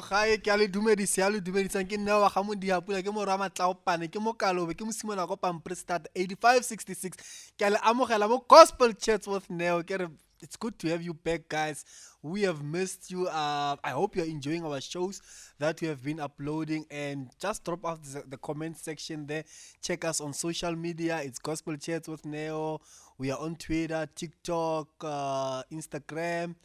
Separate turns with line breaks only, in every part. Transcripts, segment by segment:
gae ke a le dumedisang ke nna wa ga Modiapula ke mo rama Tlaopane ke mo Kalobe ke mo Simola go Pamprestad 8566 ke a le amogela mo Gospel Chats with Neo ke re it's good to have you back, guys. We have missed you. I hope you're enjoying our shows that we have been uploading. And just drop out the comment section there. Check us on social media. It's Gospel Chats with Neo. We are on Twitter, TikTok, Instagram,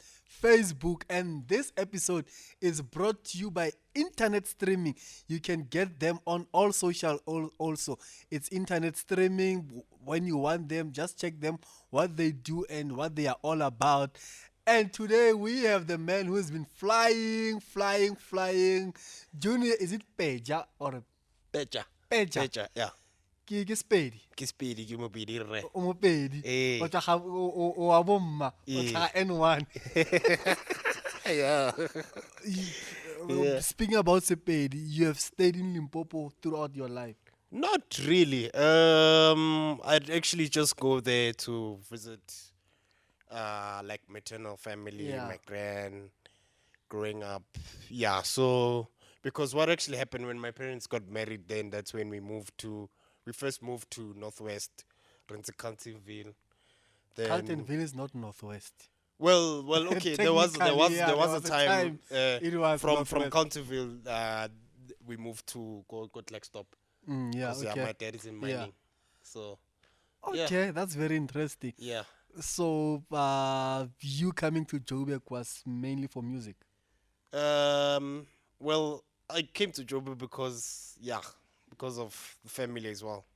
Facebook. And this episode is brought to you by internet streaming. You can get them on all social also. It's internet streaming. When you want them, just check them, what they do and what they are all about. And today we have the man who has been flying. Junior, is it Petja or
Petja?
Petja,
Petja, yeah.
Ke Spedi.
Ke Spedi, ke Mopedi rre.
O Mopedi. O tla o a bomma. O tla N1.
Yeah.
Speaking about Sepedi, you have stayed in Limpopo throughout your life.
Not really. I'd actually just go there to visit, like maternal family, my gran, growing up. Yeah. So because what actually happened when my parents got married, then that's when we first moved to Northwest, Carletonville.
Carletonville is not Northwest.
Well, okay. there was a time.
It was
from Carletonville. We moved to Kutloano.
Okay.
My dad is in mining.
Yeah.
So.
Okay, that's very interesting.
Yeah. So,
you coming to Joburg was mainly for music?
Well, I came to Joburg because of the family as well.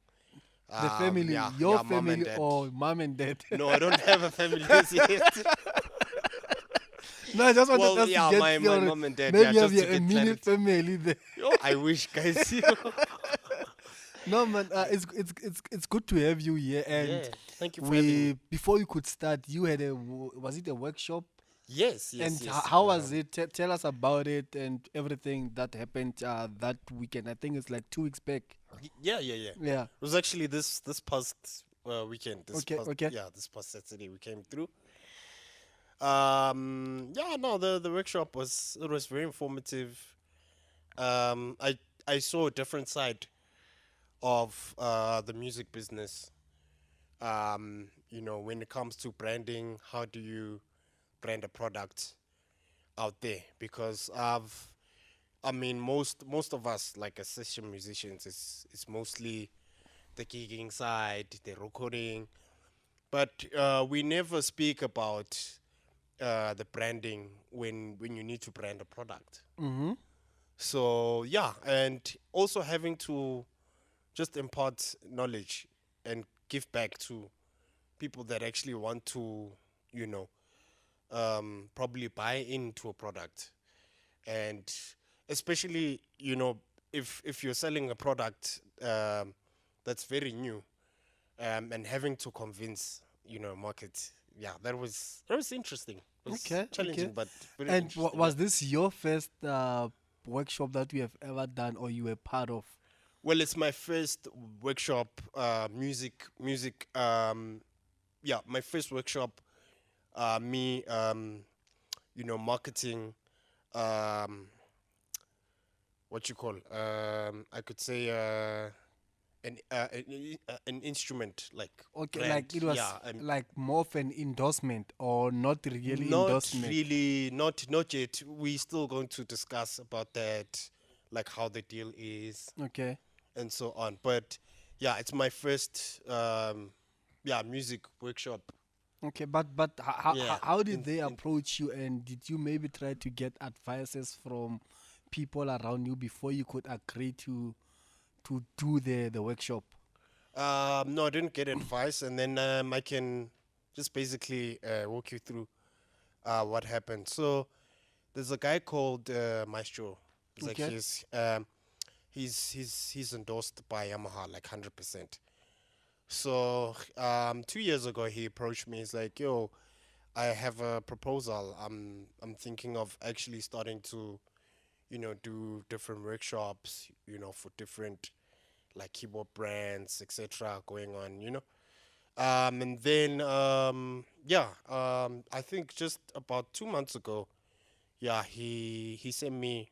The family, your family or mom and dad?
No, I don't have a family yet.
No, I just wanted us to get
my
your,
mom and dad.
Maybe
just
you have a mini family there.
I wish, guys.
No, man, it's good to have you here. And
thank you for having me.
Before you could start, you had was it a workshop?
Yes.
And how was it? Tell us about it and everything that happened that weekend. I think it's like 2 weeks back.
Yeah.
Yeah.
It was actually this past weekend.
Okay.
Yeah, this past Saturday we came through. The workshop was very informative. I saw a different side of the music business. When it comes to branding, how do you brand a product out there? Because most of us, like as session musicians, it's mostly the gigging side, the recording, but we never speak about the branding when you need to brand a product.
Mm-hmm.
So and also having to just impart knowledge and give back to people that actually want to, probably buy into a product. And especially, if you're selling a product that's very new, and having to convince, market. Yeah, that was interesting. It was challenging, but very interesting.
And was this your first workshop that you have ever done or you were part of?
Well, it's my first workshop, music. My first workshop, marketing, what you call, I could say, an instrument like.
Okay,
brand.
like it was like more of an endorsement or not really endorsement?
Not really, not yet. We're still going to discuss about that, like how the deal is.
Okay.
And so on. But it's my first music workshop.
Okay, but how did they approach you, and did you maybe try to get advices from people around you before you could agree to do the workshop?
No, I didn't get advice, and then I can just basically walk you through what happened. So there's a guy called Maestro. He's endorsed by Yamaha like 100%. So 2 years ago he approached me. He's like, "Yo, I have a proposal. I'm thinking of actually starting to, do different workshops, for different like keyboard brands, etc. going on, And then I think just about 2 months ago, he sent me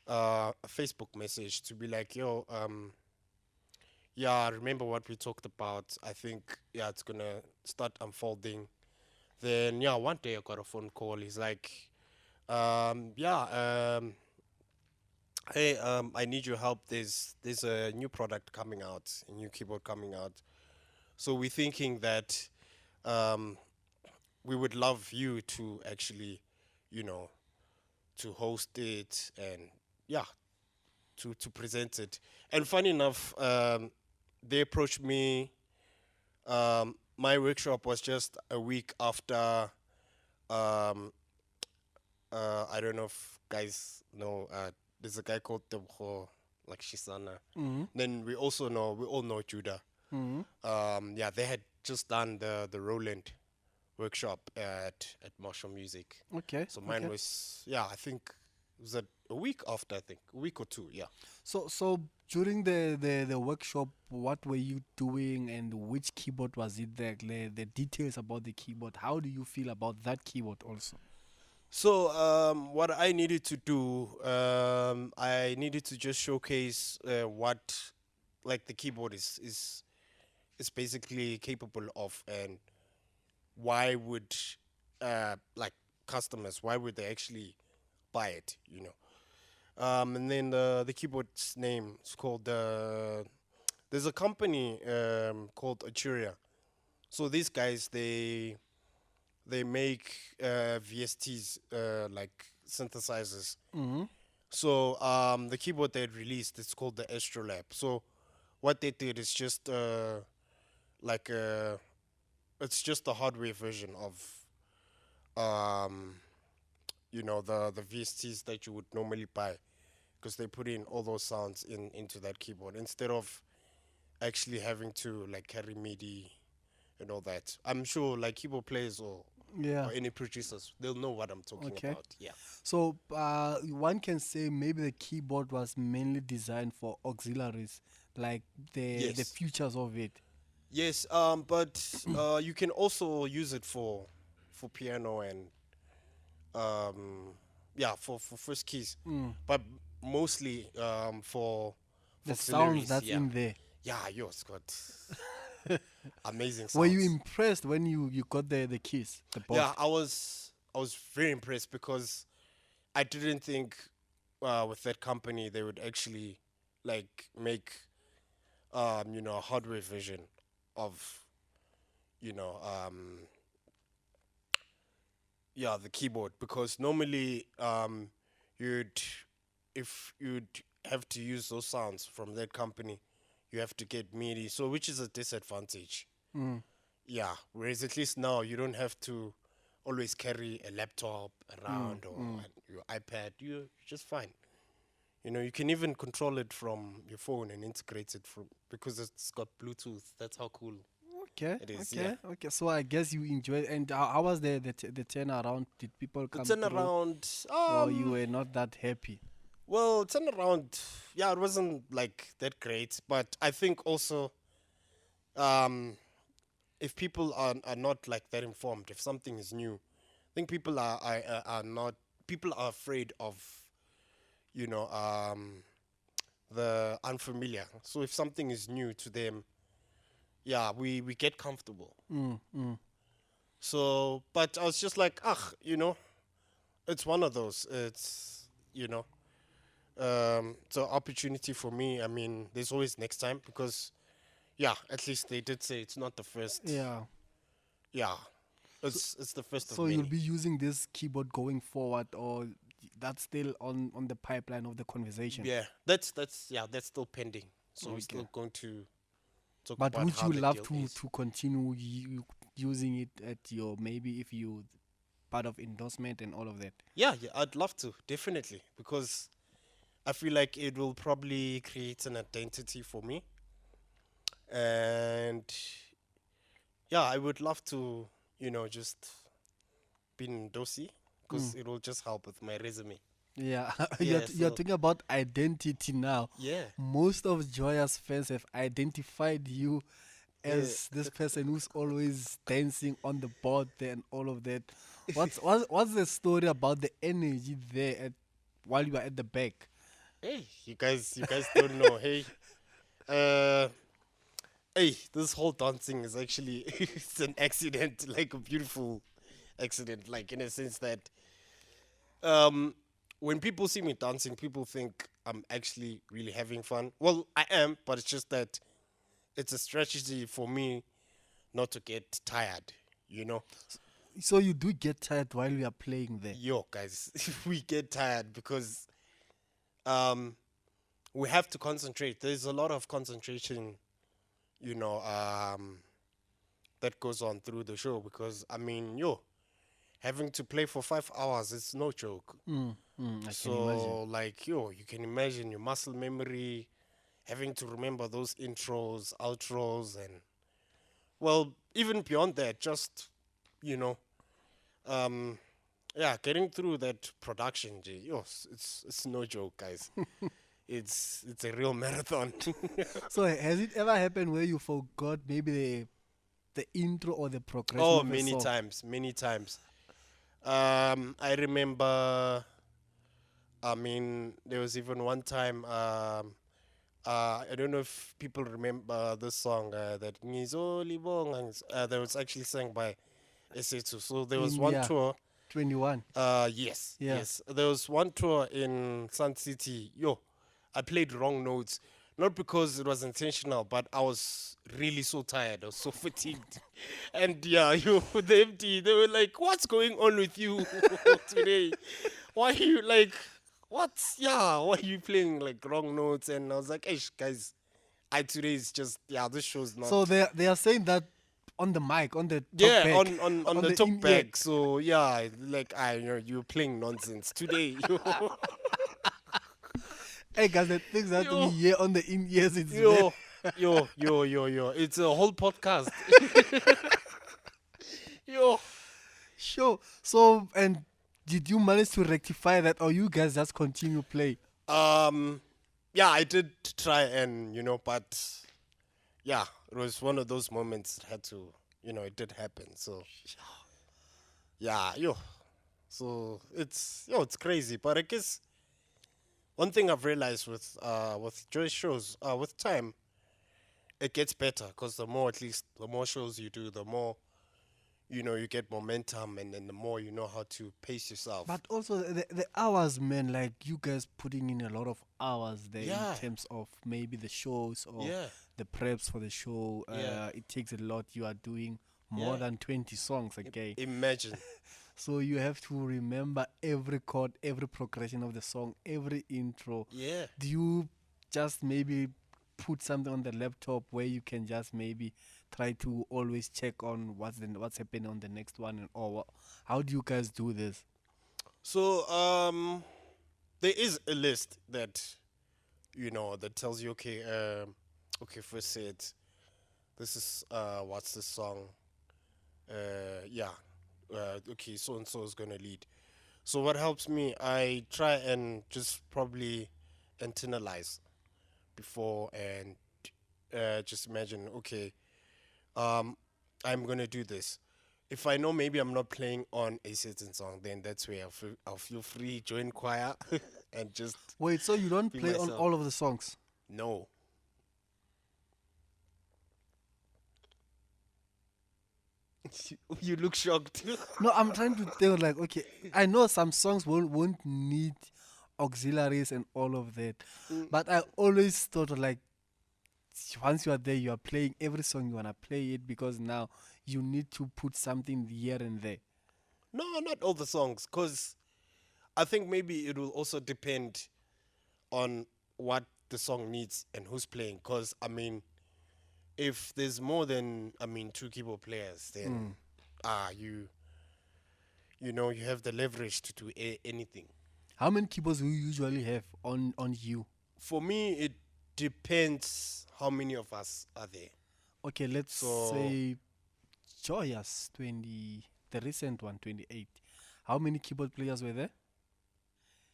a Facebook message to be like, yo, yeah, remember what we talked about? I think yeah, it's gonna start unfolding. Then yeah, one day I got a phone call. He's like, yeah, hey, I need your help. There's a new product coming out, a new keyboard coming out. So we're thinking that um, we would love you to actually, you know, to host it and yeah, to present it. And funny enough, they approached me. My workshop was just a week after. Um, I don't know if guys know. There's a guy called Tebho, like Shisana.
Mm-hmm.
Then we all know Judah.
Mm-hmm.
Yeah, they had just done the Roland workshop at Marshall Music.
Okay.
So mine
Okay.
was yeah, I think it was a week after, I think a week or two. Yeah.
So during the workshop, what were you doing, and which keyboard was it? The details about the keyboard. How do you feel about that keyboard also?
So what I needed to do, I needed to just showcase what like the keyboard is basically capable of, and why would like customers, why would they actually buy it, you know. And then the keyboard's name is called there's a company called Achuria. So these guys they make VSTs like synthesizers.
Mm-hmm.
So the keyboard they had released, it's called the Astrolab. So what they did is just like it's just the hardware version of um, you know, the VSTs that you would normally buy, because they put in all those sounds into that keyboard instead of actually having to like carry MIDI and all that. I'm sure like keyboard players
Yeah.
or any producers, they'll know what I'm talking
Okay.
about. Yeah.
So one can say maybe the keyboard was mainly designed for auxiliaries, like the
Yes.
features of it.
Yes. But you can also use it for piano and yeah, for first keys,
Mm.
but mostly for
The sounds
auxiliaries.
that's
Yeah.
in there.
Yeah. Yours got amazing
Were you
sounds.
impressed when you got the keys, the box?
Yeah, I was very impressed because I didn't think with that company they would actually like make you know, a hardware version of, you know, yeah, the keyboard, because normally you'd if you'd have to use those sounds from that company, you have to get MIDI, so which is a disadvantage.
Mm.
Yeah, whereas at least now you don't have to always carry a laptop around or your iPad. You're just fine. You know, you can even control it from your phone and integrate it from, because it's got Bluetooth. That's how cool
Okay,
it is.
okay,
Yeah.
okay. So I guess you enjoyed. And how was the turnaround? Did people
The
come through,
turnaround,
or you were not that happy?
well, turnaround, yeah, it wasn't like that great, but I think also, um, if people are not like that informed, if something is new, I think people are not, people are afraid of, you know, the unfamiliar. So if something is new to them, yeah, we get comfortable.
Mm, mm.
So, but I was just like, ah, you know, it's one of those. It's, you know, it's an opportunity for me. I mean, there's always next time, because, yeah, at least they did say it's not the first.
Yeah.
Yeah, it's the first of
So you'll
many.
be using this keyboard going forward, or that's still on the pipeline of the conversation.
Yeah, that's still pending. So we're
Okay.
still going to talk
But
about
would
how
you
the
love
deal
to
is.
continue using it at your, maybe if you part of endorsement and all of that?
Yeah, yeah, I'd love to, definitely, because I feel like it will probably create an identity for me, and yeah, I would love to, you know, just be in Dosi, because it will just help with my resume.
Yeah,
Yeah,
you're
so
talking about identity now.
yeah,
Most of Joyous fans have identified you
yeah.
as this person who's always dancing on the board there and all of that. What's the story about the energy there while you were at the back?
Hey, you guys don't know. Hey, uh, hey, this whole dancing is actually it's an accident, like a beautiful accident, like in a sense that um, when people see me dancing, people think I'm actually really having fun. Well, I am, but it's just that it's a strategy for me not to get tired. You know,
So you do get tired while we are playing there.
yo, guys, we get tired because um, we have to concentrate. There's a lot of concentration, you know, that goes on through the show because I mean, yo, having to play for 5 hours, it's no joke.
I can imagine.
So, like, yo, you can imagine your muscle memory, having to remember those intros, outros, and well, even beyond that, just you know, um, yeah, getting through that production, yo, it's no joke, guys. It's a real marathon.
So has it ever happened where you forgot maybe the intro or the progression
Oh,
of a
many
song?
times, many times. I remember. I mean, there was even one time. I don't know if people remember this song that Ngizoli Bonga, that was actually sang by SA2. So there was
In
one
yeah,
tour.
21.
Yes,
Yeah.
yes. There was one tour in Sun City. Yo, I played wrong notes. Not because it was intentional, but I was really so tired. I was so fatigued. And yeah, you the MD, they were like, "What's going on with you today? Why are you like, what? Yeah, why are you playing like wrong notes?" And I was like, "Hey, guys, I today is just yeah, this show's not."
So they are saying that on the mic, on the talk
Yeah,
back,
on
on
the
the
talk
in ear.
bag. So yeah, like I you know you're playing nonsense today.
Hey guys, the things that we
yo,
hear on the in ears, it's very
yo, yo. It's a whole podcast. Yo.
sure. So and did you manage to rectify that, or you guys just continue play?
Um yeah, I did try and but yeah, it was one of those moments that had to it did happen. So yeah, yo. So it's crazy. But I guess one thing I've realized with Joyce shows, with time, it gets better because the more shows you do, the more you get momentum, and then the more you know how to pace yourself.
But also the hours, man, like you guys putting in a lot of hours there in
Yeah,
terms of maybe the shows or
yeah,
the preps for the show.
yeah,
It takes a lot. You are doing more
yeah.
than 20 songs a day.
Imagine.
So you have to remember every chord, every progression of the song, every intro.
Yeah.
Do you just maybe put something on the laptop where you can just maybe try to always check on what's happening on the next one, and or how do you guys do this?
So there is a list that that tells you okay okay, first say it. This is what's the song? Yeah. Okay, so and so is gonna lead. So what helps me, I try and just probably internalize before and just imagine, okay, um, I'm gonna do this. If I know maybe I'm not playing on a certain song, then that's where I'll feel free, join choir, and just
Wait, so you don't
be
play on
myself.
all of the songs?
No. You look shocked.
No, I'm trying to think like, okay, I know some songs won't need auxiliaries and all of that,
Mm.
but I always thought like once you are there, you are playing every song you wanna play it because now you need to put something here and there.
No, not all the songs, because I think maybe it will also depend on what the song needs and who's playing. Because I mean, if there's more than two keyboard players, then you have the leverage to do anything.
How many keyboards do you usually have on you?
For me, it depends how many of us are there.
Okay, let's
So,
say Joyous 20, the recent one, 28. How many keyboard players were there?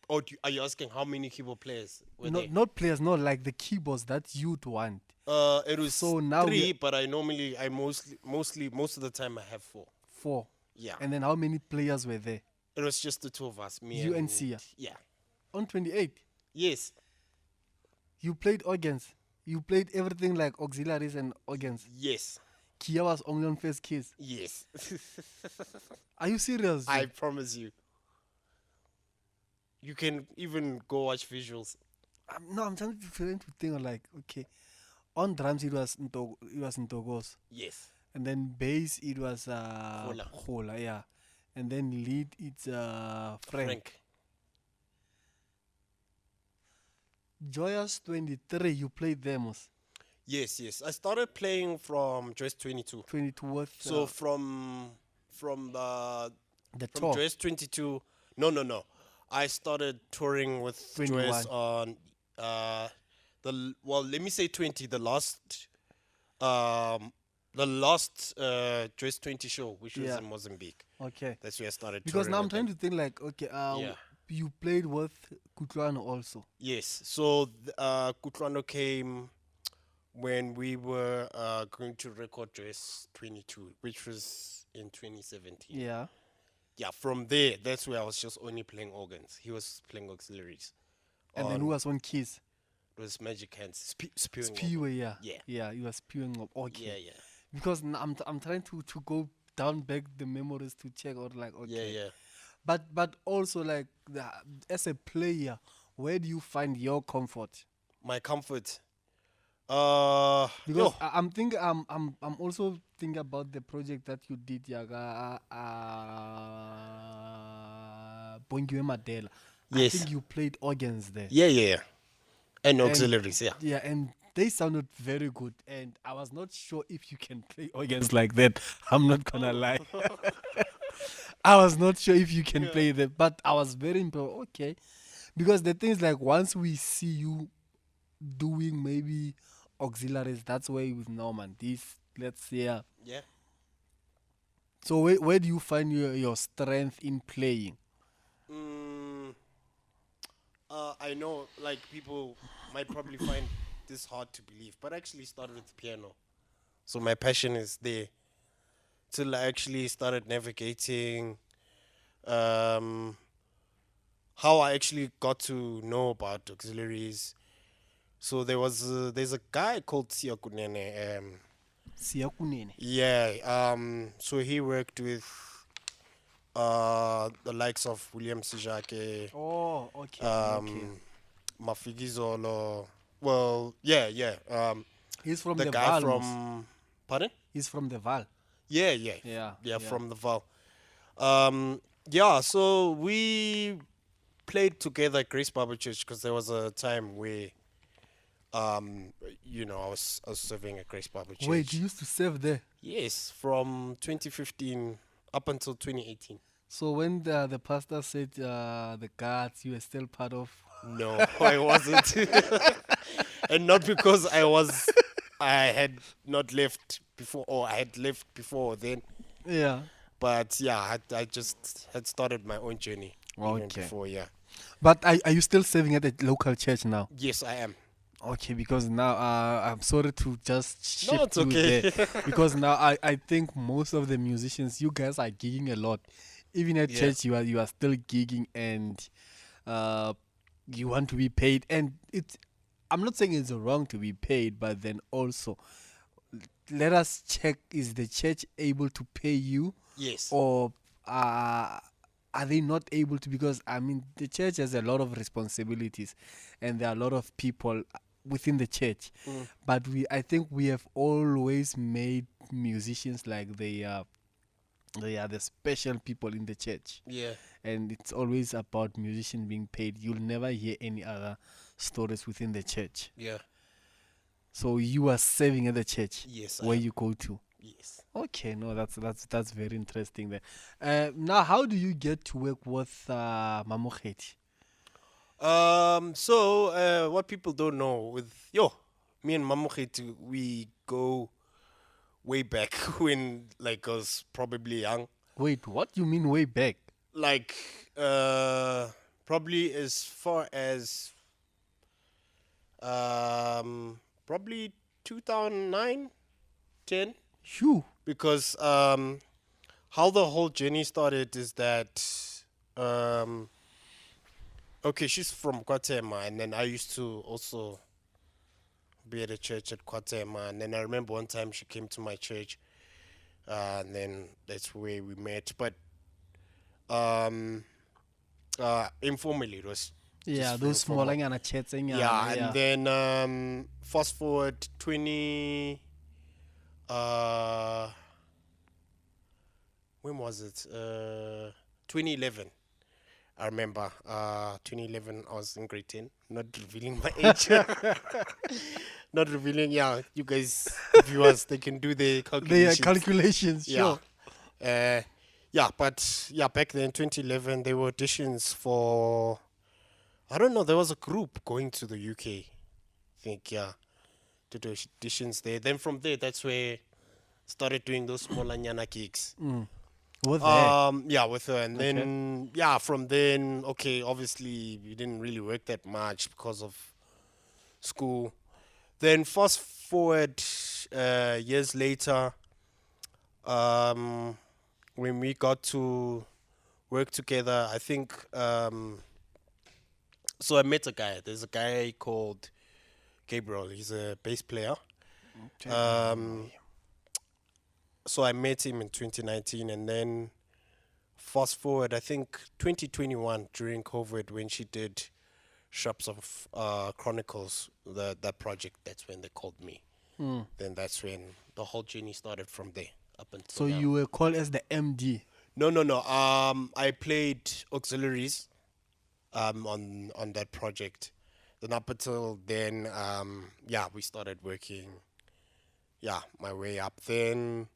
or are you asking how many keyboard players were there?
Not players, no, like the keyboards that you'd want.
It was
So now
three, but I mostly most of the time I have four.
4.
Yeah,
And then how many players were there?
it was just the two of us, me
You
and
and Sia.
yeah.
On 28.
Yes.
You played organs. You played everything like auxiliaries and organs.
Yes.
Kia was only on first keys.
Yes.
Are you serious?
I promise you. You can even go watch visuals.
No, I'm trying to think of like, okay, on drums it was Ntogos,
Yes.
and then bass it was
Khola.
Khola, yeah, and then lead it's Frank. Joyous 23, you played demos.
Yes, yes. I started playing from Joyous 22.
22 what?
So from the
The
from
tour.
Joyous 22. No. I started touring with
21.
Joyous on let me say 20, the last Joyous 20 show, which was
Yeah.
in Mozambique.
Okay.
That's where I started
Because
touring
now I'm
with
trying
them.
to think like, okay,
Yeah.
you played with Kutloano also.
Yes. So Kutloano came when we were going to record Joyous 22, which was in 2017.
Yeah.
Yeah, from there, that's where I was just only playing organs. He was playing auxiliaries.
And then who was on keys?
It was Magic Hands, spewing.
Spewy, yeah.
Yeah.
Yeah, you were spewing up. Okay.
Yeah.
Because I'm trying to go down back the memories to check or like, okay.
Yeah.
But also like as a player, where do you find your comfort?
My comfort.
Because I'm thinking I'm also thinking about the project that you did, Yaga Bongiwe Madela. I
Yes.
think you played organs there.
Yeah. And auxiliaries, yeah.
Yeah, and they sounded very good. And I was not sure if you can play organs like that. I'm not gonna lie. I was not sure if you can play them, but I was very impressed. Okay, because the thing is like once we see you doing maybe auxiliaries, that's where with Norman. This let's say.
Yeah.
So where do you find your strength in playing?
I know, like, people might probably find this hard to believe, but I actually started with piano. So my passion is there. Till I actually started navigating how I actually got to know about auxiliaries. So there's a guy called Siyakunene.
Siyakunene.
Yeah. So he worked with the likes of William Sijake,
Oh, okay.
Mafikizolo. Well, yeah.
He's from
The
the
guy
Val.
from pardon?
He's from the Val.
Yeah, from the Val. So we played together at Grace Bible Church because there was a time where I was serving at Grace Bible Church.
Wait, you used to serve there?
Yes, from 2015 up until 2018.
So when the pastor said the guards, you were still part of?
No, I wasn't. And not because I had not left before, or I had left before then.
Yeah.
But yeah, I just had started my own journey even before, yeah.
But are you still serving at the local church now?
Yes, I am.
Okay, because now I'm sorry to just shift
No, it's
you
okay.
there. Because now I think most of the musicians, you guys are gigging a lot. Even at church, you are still gigging and you want to be paid. And I'm not saying it's wrong to be paid, but then also let us check: is the church able to pay you?
Yes.
Or are they not able to? Because I mean, the church has a lot of responsibilities, and there are a lot of people within the church. But I think we have always made musicians like they are the special people in the church.
Yeah.
And it's always about musicians being paid. You'll never hear any other stories within the church.
Yeah.
So you are serving at the church.
Yes.
Where you go to.
Yes.
Okay, no, that's very interesting there. Now, how do you get to work with Mamokgethi?
So what people don't know with me and Mokoena, we go way back when I was probably young.
Wait, what you mean way back?
Like probably as far as probably 2009, 10.
Shoo.
Because how the whole journey started is that okay, she's from Guatemala, and then I used to also be at a church at Kwatema. And then I remember one time she came to my church, and then that's where we met. But informally, it was
Yeah,
just
those small
informal.
and chats.
Yeah, and then fast forward 20. When was it? 2011. I remember 2011. I was in grade 10. Not revealing my age. Not revealing. Yeah, you guys, viewers, they can do the calculations.
calculations,
Yeah.
sure.
Yeah, but yeah, back then, 2011, there were auditions for. I don't know. There was a group going to the UK. I think, yeah, to do auditions there. Then from there, that's where started doing those small anyana gigs.
With her.
Yeah, with her, and then yeah, from then, okay, obviously we didn't really work that much because of school. Then fast forward years later, when we got to work together, I think. So I met a guy. There's a guy called Gabriel. He's a bass player. So I met him in 2019, and then fast forward, I think 2021 during COVID, when she did Shops of Chronicles, that project. That's when they called me. Then that's when the whole journey started from there up until
So
now.
you were called as the MD.
No. I played auxiliaries on that project. Then up until then, yeah, we started working. Yeah, my way up. Then,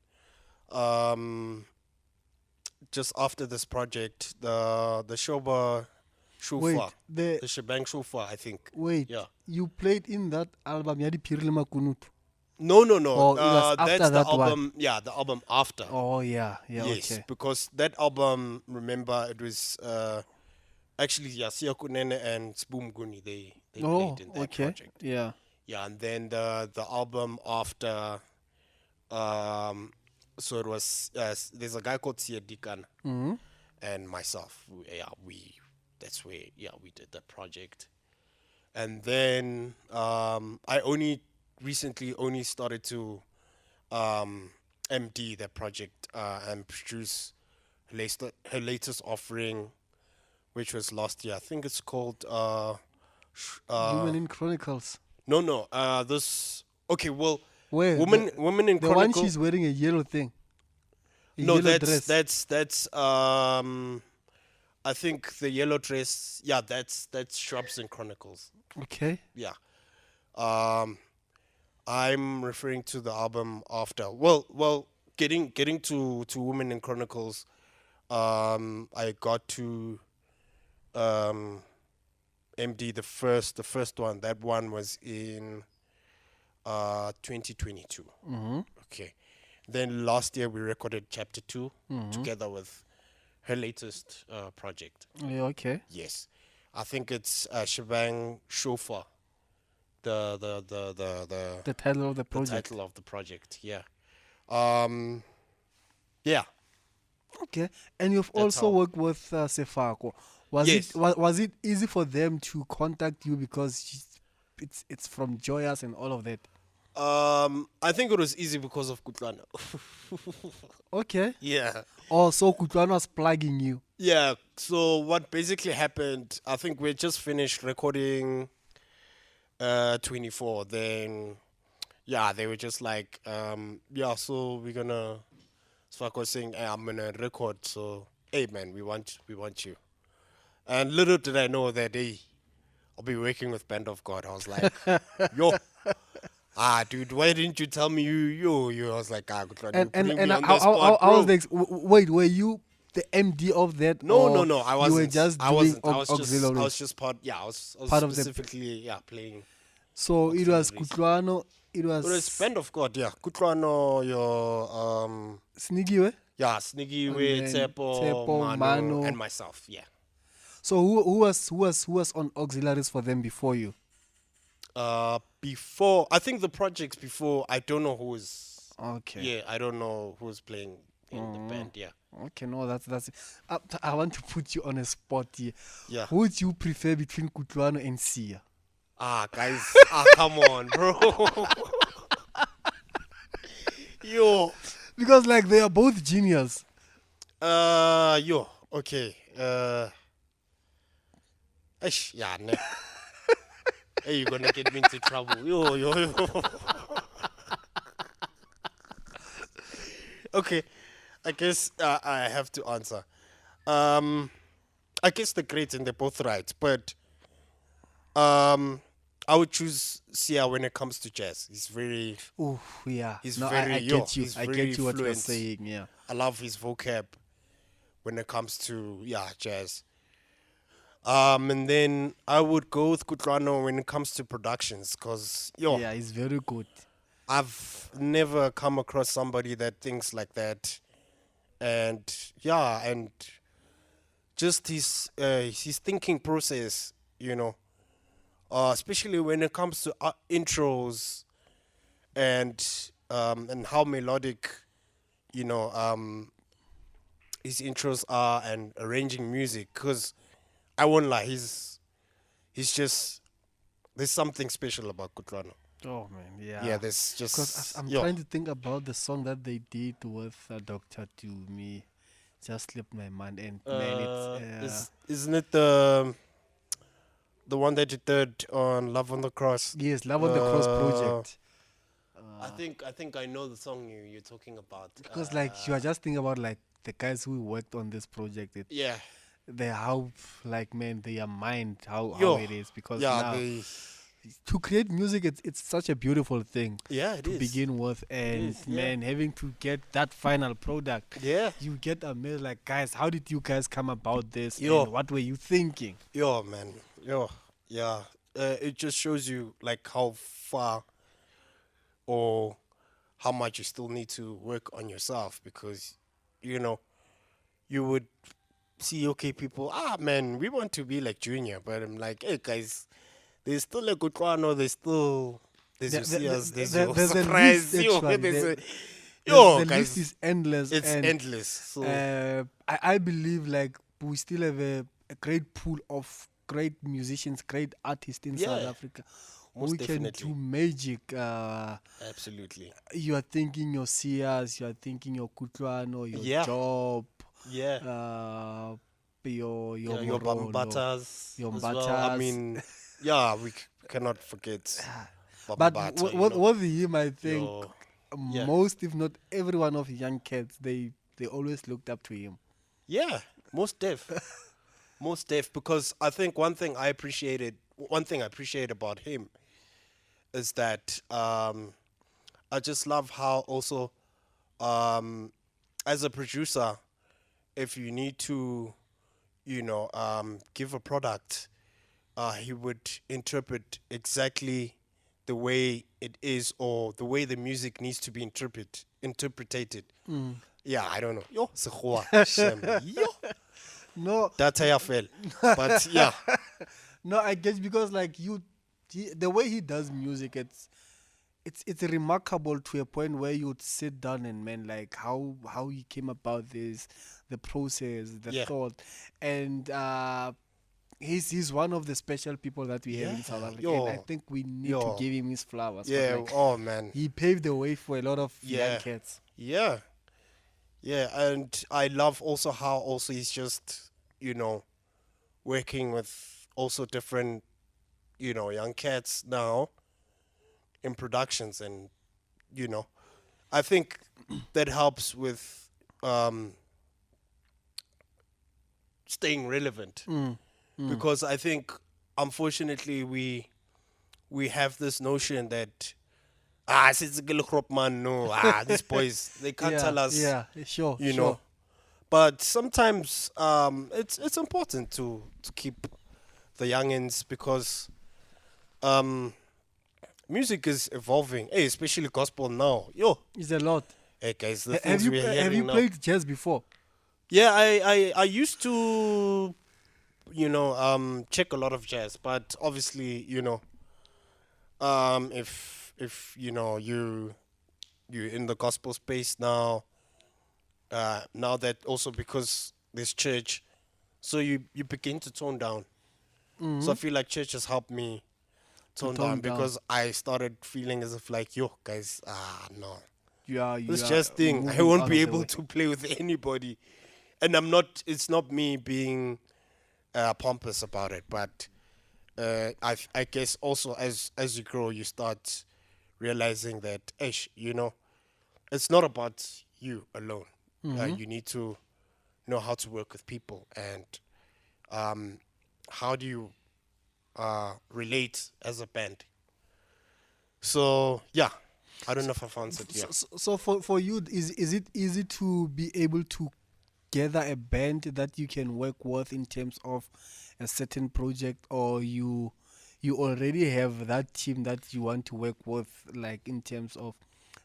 just after this project, the Shoba Shufa,
Wait,
the Shebang Shufa, I think.
wait.
Yeah.
You played in that album, Yadi Pirilima Kunutu.
No.
Oh, it was after
That's the
that one.
album. Yeah, the album after.
Oh yeah,
Yes,
okay.
because that album, remember, it was actually, yeah, Siya Kunene and Spoom Guni, they
Oh,
played in that
okay.
project.
Yeah.
Yeah, and then the album after, so it was there's a guy called Siya Dikan and myself. That's where we did that project, and then I recently started to MD that project and produce her latest offering, which was last year. I think it's called
Women in Chronicles.
no. This okay. Well,
Where
women in
the one
Chronicle.
she's wearing a yellow thing. A
No,
yellow
that's
dress.
that's I think the yellow dress. Yeah, that's Shrubs and Chronicles.
Okay.
Yeah. I'm referring to the album after. Well, getting to Women in Chronicles. I got to MD the first one. That one was in 2022. Okay. Then last year we recorded chapter 2 together with her latest project.
Yeah, okay.
Yes, I think it's Shebang Shofar. The
The title of the
the
project.
title of the project. Yeah. Yeah.
Okay. And you've
That's
also
how-
worked with Sefako.
Yes.
Was it easy for them to contact you because it's from Joyous and all of that?
I think it was easy because of Kutloano.
Okay.
Yeah.
Oh, so Kutloano was plugging you.
Yeah. So what basically happened? I think we just finished recording 24. Then yeah, they were just like, yeah, so we're gonna. Swak was saying, hey, I'm gonna record. So hey, man, we want you. And little did I know that hey, I'll be working with Band of God. I was like, yo. Dude, why didn't you tell me you? I was like, good Lord, you're putting me on the spot,
I was
bro.
like, wait, were you the MD of that?
No,
or
I wasn't.
You were just
I
doing
wasn't. I was
auxiliaries.
just part. Yeah, I was
Part of the-
specifically playing.
So it was
auxiliaries.
Kutloano, it
It was
was
Band of God. Yeah, Kutloano, your
Sneaky.
yeah, Sniggy,
And then
Tsepo, Mano,
Mano.
and myself. Yeah.
So who was on auxiliaries for them before you?
Before I think the projects before, I don't know who was.
Okay.
Yeah, I don't know who's playing in the band. Yeah.
Okay, no, that's. I want to put you on a spot here.
Yeah.
Who would you prefer between Kutloano and Sia?
Ah, guys, come on, bro. Yo,
Because like they are both genius.
okay. Yeah, ne. Hey, you're gonna get me into trouble. Yo. Okay, I guess I have to answer. Um, I guess they're great and they're both right, but um, I would choose Sia when it comes to jazz.
Oh yeah.
He's
No,
very,
I get you.
he's
I
very
get you what you're
fluent.
saying. Yeah.
I love his vocab when it comes to jazz. And then I would go with Kutloano when it comes to productions, cause
Yeah, he's very good.
I've never come across somebody that thinks like that, and and just his thinking process, especially when it comes to intros and how melodic, you know, um, his intros are and arranging music. Cause I won't lie, he's just there's something special about Kutlano.
Oh man,
Yeah,
yeah.
there's
Because
just
I'm trying to think about the song that they did with Doctor to me. Just slipped my mind, and man, it's
isn't it the one that you did on Love on the Cross?
yes, Love on the Cross project.
I think I know the song you're talking about.
Because like you are just thinking about like the guys who worked on this project.
Yeah,
They how like man their mind how
yo,
it is because
yeah,
now
they,
to create music it's such a beautiful thing
yeah, it
to
is.
begin with, and
is, yeah.
man having to get that final product,
Yeah,
you get amazed like guys, how did you guys come about this
Yo.
and what were you thinking?
yo, man, yo, yeah. It just shows you like how far or how much you still need to work on yourself because you would see okay people man we want to be like Junior, but I'm like hey guys, there's still a good one, or there's your Sears, there's your
There's a
surprise,
list actually.
yo
The
guys,
list is endless,
it's
and
endless. So
I believe like we still have a great pool of great musicians, great artists in South
Yeah,
Africa
most
who can
definitely.
do magic.
Absolutely.
You are thinking your Sears, you are thinking your Kutloano, your
Yeah.
Job,
Yeah.
uh, your
Your
Morolo,
Bambatas
your
as well. I
Mbatas.
mean, yeah, we cannot forget
But
Bambata,
with him, I think
Your, yeah.
most, if not every one of young kids, they always looked up to him.
Yeah, most deaf. Most deaf, because I think one thing I appreciate about him is that I just love how also as a producer, if you need to, give a product, he would interpret exactly the way it is or the way the music needs to be interpreted. Yeah, I don't know. Yo, sekgowa, shem. Yo,
No,
that's how I felt. But yeah,
no, I guess because like the way he does music, it's remarkable to a point where you'd sit down and man like how he came about this, the process, the
Yeah.
thought, and he's one of the special people that we have in South
Yeah,
Africa, and I
yo,
think we need to
yo.
give him his flowers. 'cause,
Yeah.
like,
Oh man.
he paved the way for a lot of young
Yeah.
kids.
Yeah. Yeah, and I love also how also he's just working with also different young cats now in productions, and I think that helps with staying relevant, because I think unfortunately we have this notion that since man, no, these boys, they can't
Yeah,
tell us,
yeah, sure,
you
sure.
know. But sometimes it's important to keep the youngins, because music is evolving, hey, especially gospel now. Yo,
It's a lot.
hey guys, the
Have
things
you
we're
have
hearing
you
now.
played jazz before?
Yeah, I used to check a lot of jazz, but obviously if you're in the gospel space now, now that also because there's church, so you begin to tone down. So I feel like church has helped me tone
tone
down
down.
because I started feeling as if like, yo, guys, no,
You
this
are
just thing. I
moving
won't
out
be
of the
able
way.
to play with anybody, and I'm not. It's not me being pompous about it, but I guess also as you grow, you start realizing that, it's not about you alone. You need to know how to work with people and how do you relate as a band. So yeah, I don't know if I've answered. Yeah.
So for you, is it easy to be able to gather a band that you can work with in terms of a certain project, or you already have that team that you want to work with, like in terms of,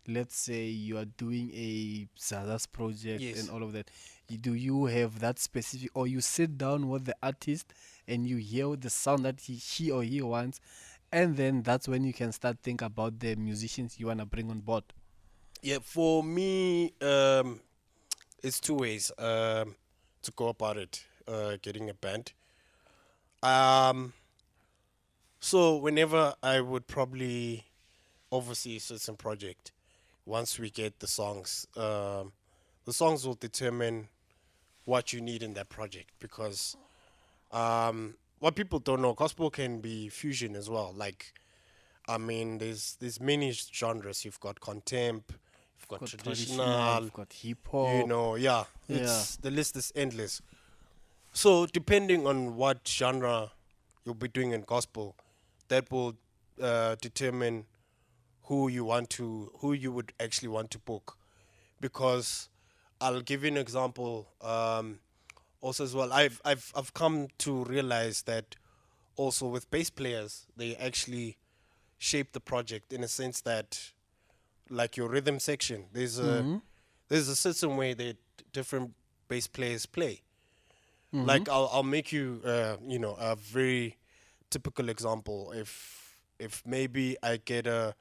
let's say you are doing a Zaza's project and
Yes.
all of that. Do you have that specific, or you sit down with the artist and you hear the sound that she or he wants, and then that's when you can start think about the musicians you want to bring on board?
Yeah. For me, it's two ways to go about it. Getting a band. Um. So whenever I would probably oversee a certain project, once we get the songs will determine what you need in that project because what people don't know, gospel can be fusion as well. Like, I mean, there's many genres. You've got contemp, you've got
Got traditional,
traditional.
you've got hip hop.
Yeah,
Yeah.
it's the list is endless. So depending on what genre you'll be doing in gospel, that will determine who you would actually want to book, because I'll give you an example. Also as well, I've come to realize that also with bass players, they actually shape the project in a sense that, like your rhythm section, there's a certain way that different bass players play. Like I'll make you a very typical example. If maybe I get a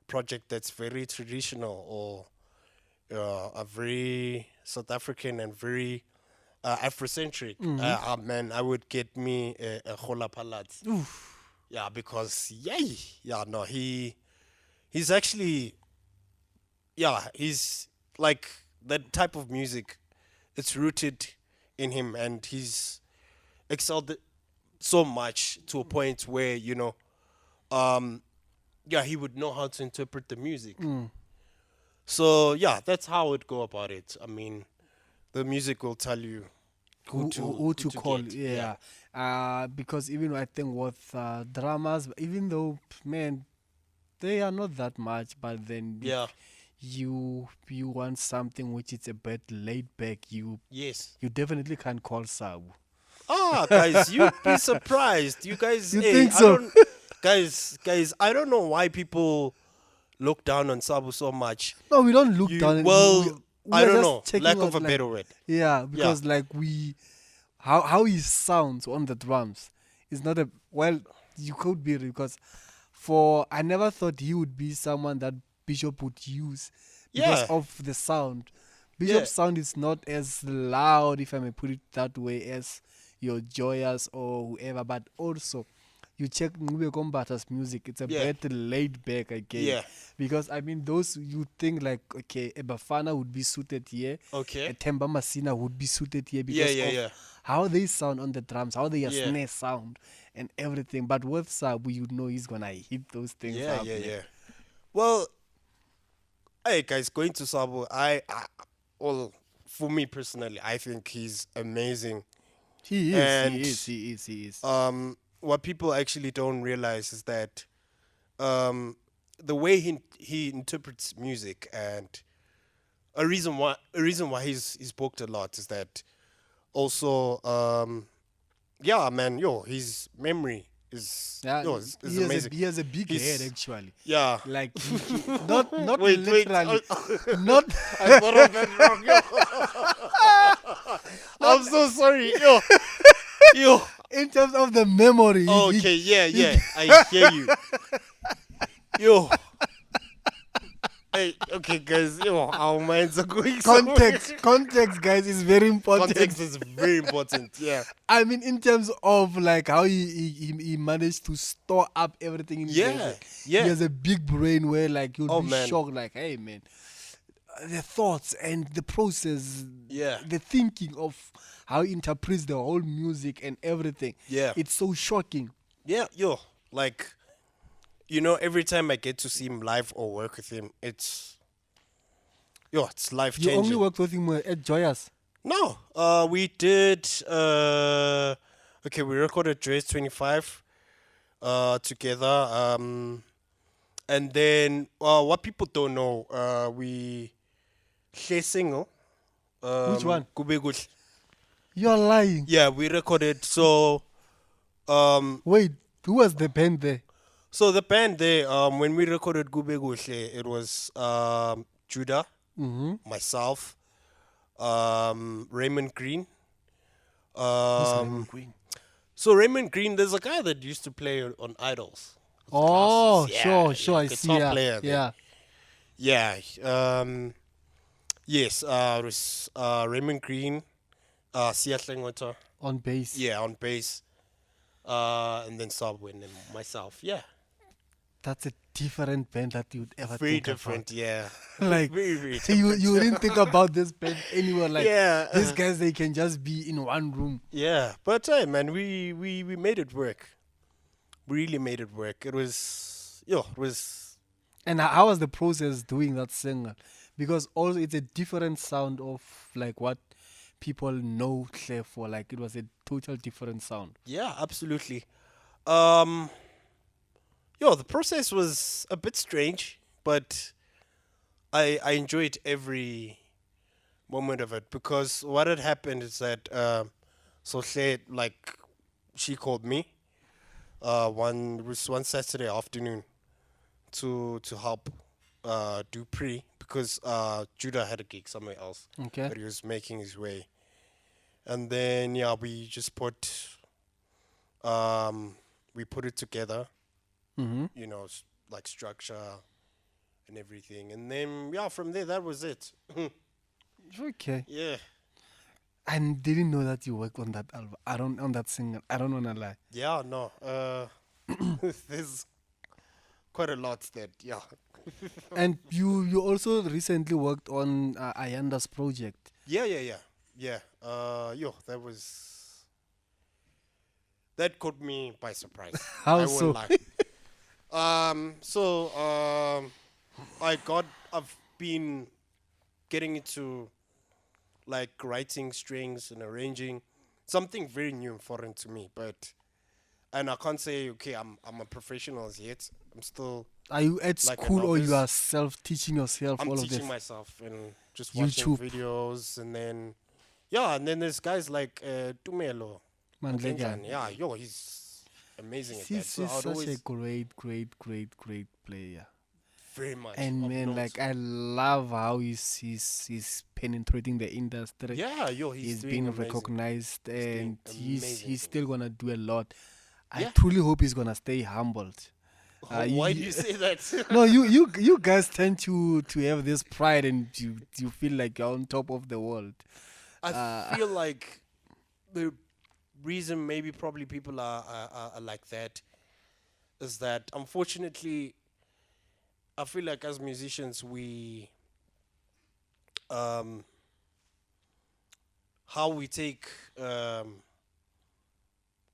project that's very traditional or a very South African and very Afrocentric, man, I would get me a Hola Palat. Yeah, because yay, yeah, no, he's actually, yeah, he's like that type of music. It's rooted in him, and he's excelled it so much to a point where yeah, he would know how to interpret the music. So yeah, that's how I would go about it. I mean, the music will tell you
Who to call?
get.
Yeah. Because even I think with dramas, even though, man, they are not that much, but then if
Yeah.
you want something which is a bit laid back,
Yes.
you definitely can't call Sabu.
Ah, guys, you'd be surprised. You guys,
You
hey,
think
I
so?
don't, guys, I don't know why people look down on Sabu so much.
No, we don't look down.
Well,
We
I
are
don't
just
know,
checking
lack
out,
of a
like,
better word.
yeah, because like how he sounds on the drums is not a, well, you could be, because I never thought he would be someone that Bishop would use because
Yeah.
of the sound.
Yeah.
Bishop's sound is not as loud, if I may put it that way, as your Joyous or whoever, but also you check Ngube Kombata's music, it's a
Yeah.
bit laid back again.
Yeah.
Because I mean, those you think like, okay, a Bafana would be suited here,
Okay.
a Temba Masina would be suited here
Yeah,
because
yeah,
of
yeah.
how they sound on the drums, how their
Yeah.
snare sound and everything. But with Sabu, you know he's gonna hit those things
Yeah,
up.
yeah,
man.
yeah. Well, hey guys, going to Sabo, well, for me personally, I think he's amazing.
He is,
And
he is.
what people actually don't realize is that the way he interprets music, and a reason why he's booked a lot is that also yeah, man, his memory is
Yeah,
is
he
amazing.
he has a big
He's-
head actually.
Yeah.
Like not
Wait,
literally,
oh,
not
I thought of that wrong. Yo. I'm so sorry. Yo.
in terms of the memory.
Okay, yeah. I hear you. Yo. Hey, okay, guys, our minds are going somewhere.
Context, guys, is very important.
Context is very important. Yeah.
I mean, in terms of like how he managed to store up everything in his
Yeah.
head.
Yeah.
He has a big brain where like you'll
Oh,
be
man.
shocked, like, hey man, the thoughts and the process,
Yeah.
the thinking of how he interprets the whole music and everything.
Yeah.
It's so shocking.
Yeah, like, every time I get to see him live or work with him, it's life
You only
changing.
worked with him at Joyous.
No, we did. Okay, we recorded Joyous 25, together. And then what people don't know, we share single.
Which one?
Kube Kuhle.
You're lying.
Yeah, we recorded. So,
Wait, who was the band there?
so the band there, when we recorded Kube Kuhle, it was Judah, myself, Raymond Green.
Who's Raymond Green?
So Raymond Green, there's a guy that used to play on Idols. with
Oh,
glasses.
sure, I
guitar
see. Yeah,
player there.
yeah.
Yeah. Yes. It was Raymond Green, Siatlengota.
On bass.
Yeah, on bass. And then Subwin and myself. Yeah.
That's a different band that you'd ever
Very
think
different. Yeah.
about. Like,
Very, very
you
different.
wouldn't think about this band anywhere. Like,
Yeah.
these guys, they can just be in one room.
Yeah. But hey, man, we made it work. We really made it work. It was.
And how was the process doing that single? Because also it's a different sound of like what people know Claire for. Like, it was a total different sound.
Yeah, absolutely. The process was a bit strange, but I enjoyed every moment of it because what had happened is that so Claire, like, she called me one Saturday afternoon to help do pre because Judah had a gig somewhere else,
Okay.
but he was making his way, and then we just put it together,
Mm-hmm.
like structure and everything, and then from there that was it.
Okay.
Yeah.
I didn't know that you worked on that album. On that single. I don't wanna lie.
Yeah, no. There's quite a lot that,
And you also recently worked on Ayanda's project.
Yeah. That caught me by surprise.
How
I
so?
won't lie. I've been getting into like writing strings and arranging, something very new and foreign to me, and I can't say okay I'm a professional as yet. I'm still
Are you at
like a
school or you
novice.
are self-teaching yourself
I'm
all of
teaching
this?
myself and just watching
YouTube.
videos, and then there's guys like Tumelo
Mandlegan.
Kenjan. He's amazing at that.
He's
So I'd
such a
always
great player.
very much
And
of
man,
note.
like I love how he's penetrating the industry.
he's
He's
doing
being
amazing.
recognized
doing
and he's
amazing
still gonna do a lot. I
Yeah.
truly hope he's gonna stay humbled.
Why do you say that?
No, you guys tend to have this pride and you feel like you're on top of the world.
I feel like the reason maybe probably people are like that is that unfortunately I feel like as musicians we how we take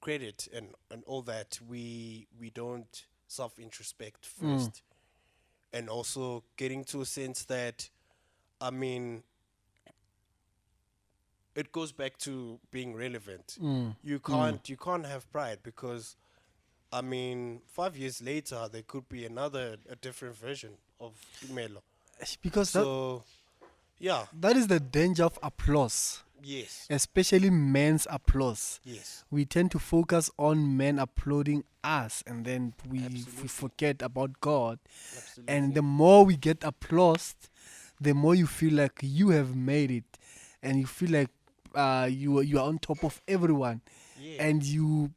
credit and all that, we don't self introspect first, and also getting to a sense that I mean it goes back to being relevant. You can't have pride because I mean 5 years later there could be a different version of Tumelo.
Because
So
that is the danger of applause,
yes.
especially men's applause.
Yes.
We tend to focus on men applauding us, and then we
Absolutely.
forget about God.
Absolutely.
And the more we get applauded, the more you feel like you have made it, and you feel like you are on top of everyone,
Yeah.
and you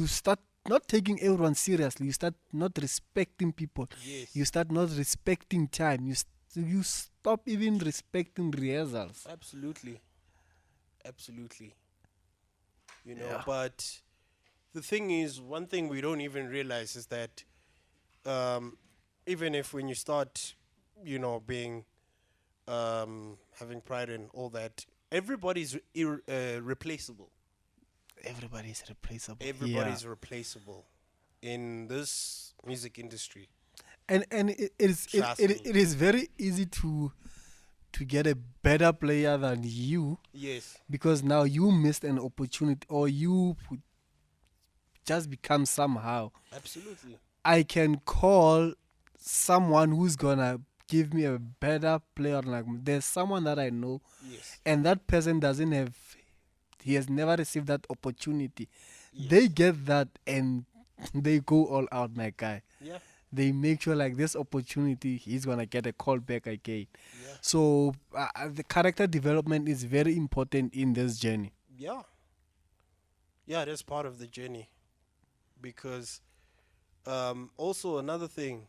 start not taking everyone seriously. You start not respecting people.
Yes.
You start not respecting time. So you stop even respecting rehearsals.
Absolutely. Absolutely. You know,
Yeah.
but the thing is, one thing we don't even realize is that even if when you start, being having pride and all that, everybody's replaceable.
Everybody's replaceable. Yeah.
Everybody's replaceable in this music industry.
And
Trust me.
it is very easy to get a better player than you,
Yes,
because now you missed an opportunity, or just become somehow.
absolutely.
I can call someone who's gonna give me a better player. Like, there's someone that I know,
Yes,
and that person doesn't have, he has never received that opportunity. They
yes.
get that and they go all out, my guy.
Yeah,
They make sure like this opportunity, he's gonna get a call back again.
yeah,
So the character development is very important in this journey.
yeah. Yeah, that's part of the journey. Because also another thing,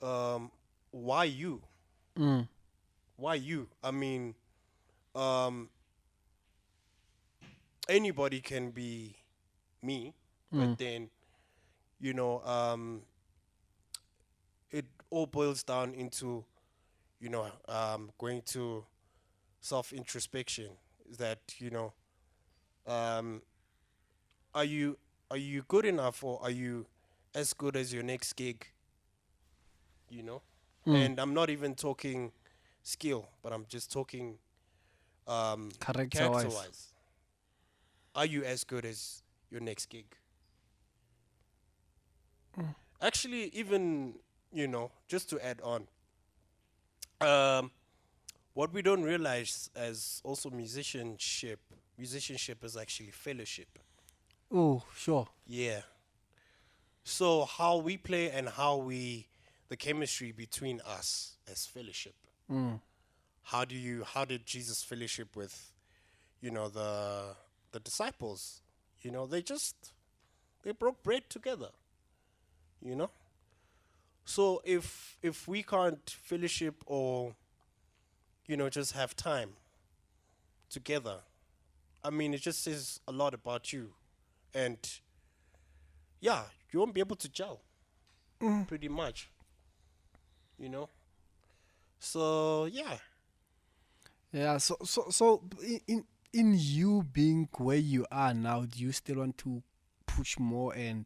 um, why you?
Mm,
Why you? I mean, um, anybody can be me, but
mm.
then, you know, it all boils down into, going to self introspection. That, um, are you are you good enough, or are you as good as your next gig? You know,
Mm.
and I'm not even talking skill, but I'm just talking
Character
character
wise.
wise. Are you as good as your next gig? Actually, even, just to add on, um, what we don't realize as also musicianship is actually fellowship.
Oh, sure.
Yeah. So how we play and the chemistry between us as fellowship.
Mm.
How did Jesus fellowship with, the disciples? They broke bread together, you know? So if we can't fellowship, or, just have time together, I mean, it just says a lot about you. And yeah, you won't be able to gel pretty much, you know? So yeah.
Yeah. So in you being where you are now, do you still want to push more and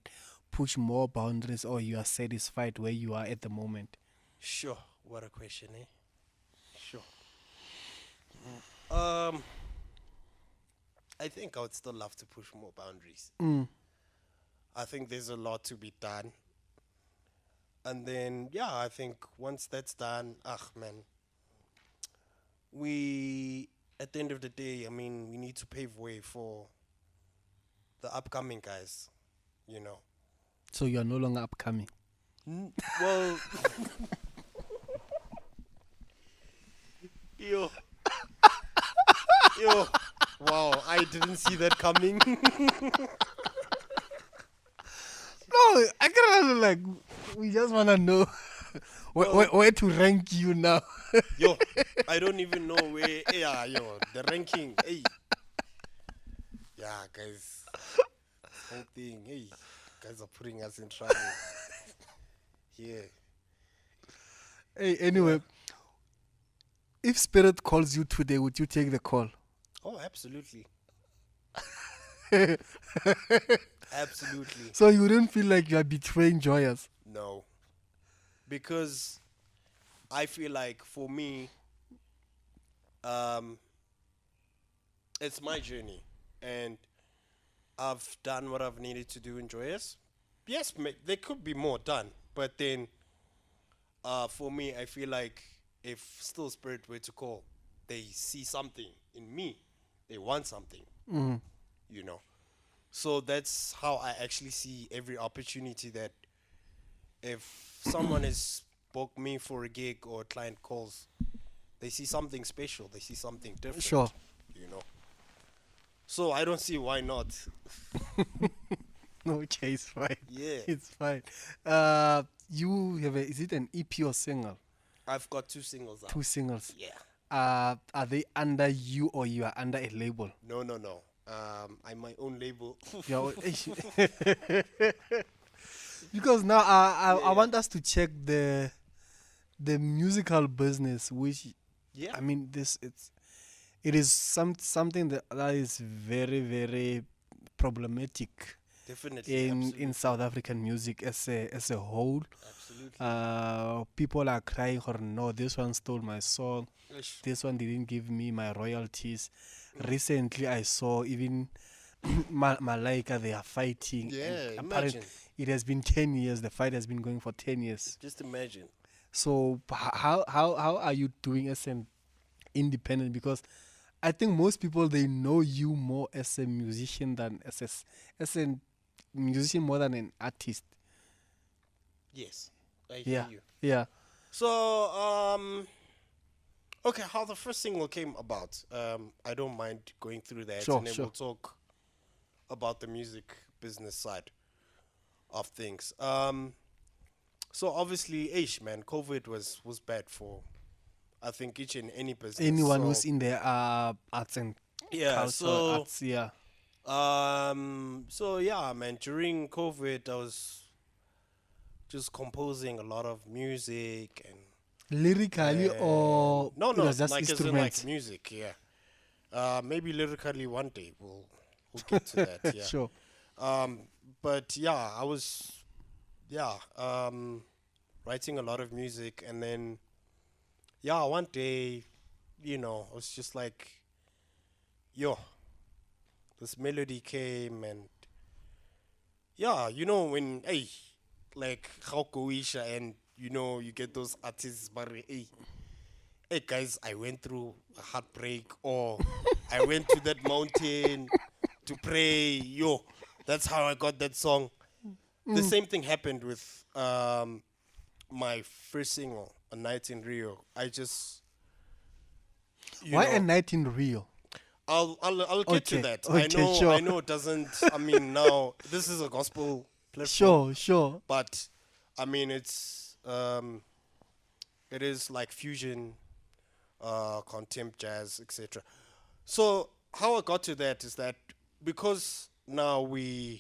push more boundaries, or you are satisfied where you are at the moment?
Sure. What a question, eh? Sure. Um, I think I would still love to push more boundaries.
Mm.
I think there's a lot to be done. And then, yeah, I think once that's done, man, at the end of the day, I mean, we need to pave way for the upcoming guys, you know.
So you are no longer upcoming.
Well, yo, yo, wow, I didn't see that coming.
No, I kind of like, we just want to know
Well,
where to rank you now.
yo, I don't even know where, yeah, yo, the ranking, hey. Yeah, guys, whole thing, hey, guys are putting us in trouble. Yeah,
Hey,
yeah.
anyway, if Spirit calls you today, would you take the call?
Oh, absolutely. Absolutely.
So you don't feel like you are betraying Joyous?
No. Because I feel like for me, um, it's my journey. And I've done what I've needed to do in Joyous. Yes, there could be more done. But then, for me, I feel like if Still Spirit were to call, they see something in me. They want something,
Mm.
you know. So that's how I actually see every opportunity, that if someone has booked me for a gig or a client calls, they see something special, they see something
Sure.
different, you know. So I don't see why not.
Okay, it's fine.
Yeah.
It's fine. You have is it an EP or single?
I've got 2 singles out.
2 singles.
Yeah.
Are they under you or you are under a label?
No. I'm my own label.
Your because now I want us to check the musical business, which
Yeah.
I mean it is something that is very, very problematic
Definitely.
in South African music as a whole.
Absolutely.
People are crying or no, this one stole my song,
Ish.
this one didn't give me my royalties. Recently I saw even Malaika, they are fighting.
Yeah,
And apparently
imagine.
it has been 10 years, the fight has been going for 10 years.
Just imagine.
So how are you doing as an independent? Because I think most people, they know you more as a musician than as a musician more than an artist.
Yes. I
Yeah,
hear you.
yeah.
So, okay, how the first single came about. I don't mind going through that,
Sure,
and then
sure.
we'll talk about the music business side of things. So obviously, man, COVID was bad for, I think, each and any business.
Anyone
So,
who's in the arts and
yeah.
culture,
So,
arts, yeah.
so yeah, man. During COVID, I was just composing a lot of music and
Lyrically or
no,
it was just
like as in
instruments?
like music, yeah. Maybe lyrically one day we'll get to that, yeah.
Sure.
But yeah, I was writing a lot of music, and then one day, I was just like, yo, this melody came, and when like how Goisha, and you get those artists, but hey guys, I went through a heartbreak, or I went to that mountain to pray. That's how I got that song. The same thing happened with my first single, A Night in Rio. I just
Why a night in Rio?
I'll get to
Okay,
that.
okay, sure.
I know it doesn't. I mean, now this is a gospel platform,
Sure.
but I mean it is like fusion, contempt, jazz, etc. So how I got to that is that because now one